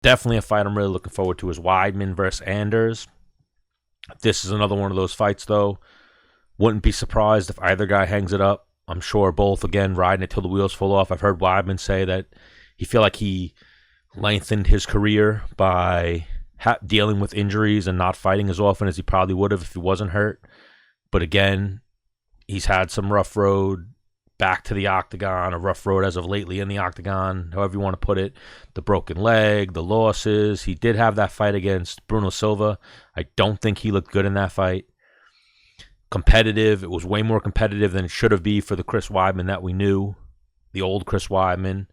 Definitely a fight I'm really looking forward to is Weidman versus Anders. This is another one of those fights, though. Wouldn't be surprised if either guy hangs it up. I'm sure both, again, riding it till the wheels fall off. I've heard Weidman say that he feel like he lengthened his career by dealing with injuries and not fighting as often as he probably would have if he wasn't hurt. But again, he's had some rough road back to the octagon, a rough road as of lately in the octagon, however you want to put it. The broken leg, the losses. He did have that fight against Bruno Silva. I don't think he looked good in that fight. Competitive. It was way more competitive than it should have been for the Chris Weidman that we knew, the old Chris Weidman.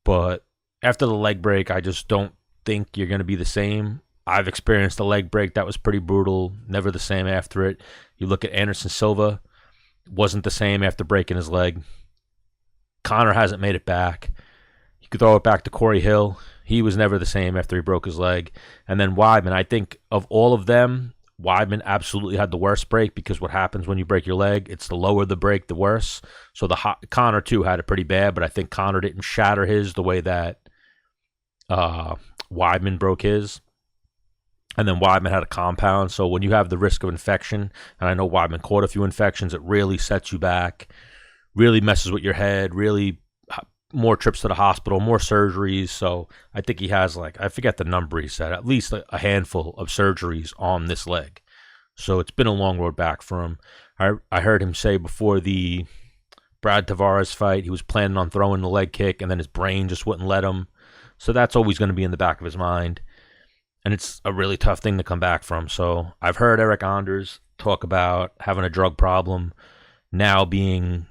But after the leg break, I just don't think you're going to be the same. I've experienced a leg break that was pretty brutal, never the same after it. You look at Anderson Silva, wasn't the same after breaking his leg. Conor hasn't made it back. You could throw it back to Corey Hill. He was never the same after he broke his leg. And then Weidman, I think of all of them, Weidman absolutely had the worst break, because what happens when you break your leg, it's the lower the break, the worse. So Conor, too, had it pretty bad, but I think Conor didn't shatter his the way that Weidman broke his. And then Weidman had a compound. So when you have the risk of infection, and I know Weidman caught a few infections, it really sets you back, really messes with your head, really more trips to the hospital, more surgeries. So I think he has, like, I forget the number he said, at least a handful of surgeries on this leg. So it's been a long road back for him. I heard him say before the Brad Tavares fight, he was planning on throwing the leg kick, and then his brain just wouldn't let him. So that's always going to be in the back of his mind. And it's a really tough thing to come back from. So I've heard Eryk Anders talk about having a drug problem, now being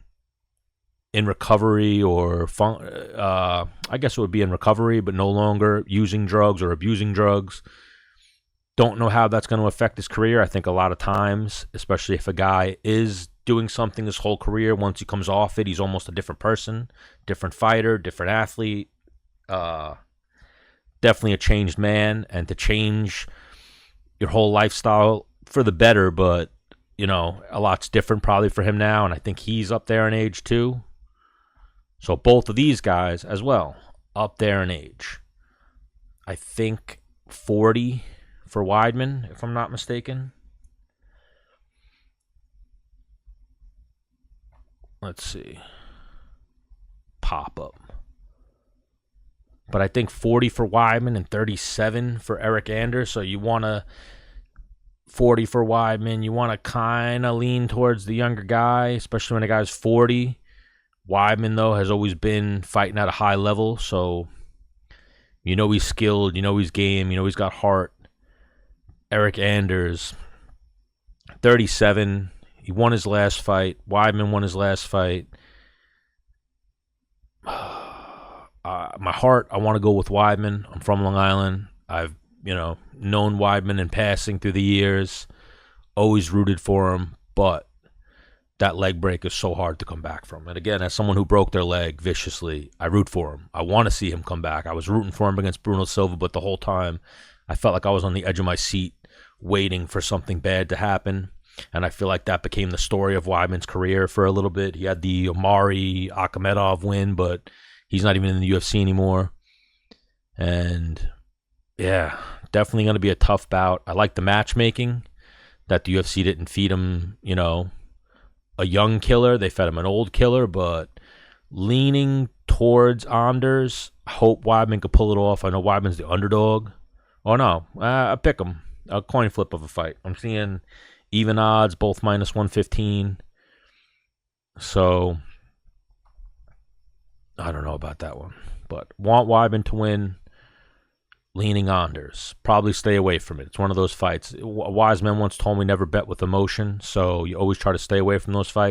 in recovery, or I guess it would be in recovery, but no longer using drugs or abusing drugs. Don't know how that's going to affect his career. I think a lot of times, especially if a guy is doing something his whole career, once he comes off it, he's almost a different person, different fighter, different athlete. Definitely a changed man, and to change your whole lifestyle for the better, but, a lot's different probably for him now, and I think he's up there in age too. So both of these guys as well, up there in age. I think 40 for Weidman, if I'm not mistaken. Let's see. Pop up. But I think 40 for Weidman and 37 for Eryk Anders. So you want to 40 for Weidman. You want to kind of lean towards the younger guy, especially when a guy's 40. Weidman, though, has always been fighting at a high level. So he's skilled. He's game. He's got heart. Eryk Anders, 37. He won his last fight. Weidman won his last fight. My heart, I want to go with Weidman. I'm from Long Island. I've, known Weidman in passing through the years. Always rooted for him, but that leg break is so hard to come back from. And again, as someone who broke their leg viciously, I root for him. I want to see him come back. I was rooting for him against Bruno Silva, but the whole time I felt like I was on the edge of my seat waiting for something bad to happen. And I feel like that became the story of Weidman's career for a little bit. He had the Omari Akhmedov win, but he's not even in the UFC anymore. And yeah, definitely going to be a tough bout. I like the matchmaking, that the UFC didn't feed him, a young killer. They fed him an old killer, but leaning towards Anders. I hope Weidman could pull it off. I know Weidman's the underdog. Oh, no. I pick him. A coin flip of a fight. I'm seeing even odds, both minus 115. So I don't know about that one, but want Weidman to win. Leaning Anders. Probably stay away from it. It's one of those fights. A wise man once told me never bet with emotion, so you always try to stay away from those fights.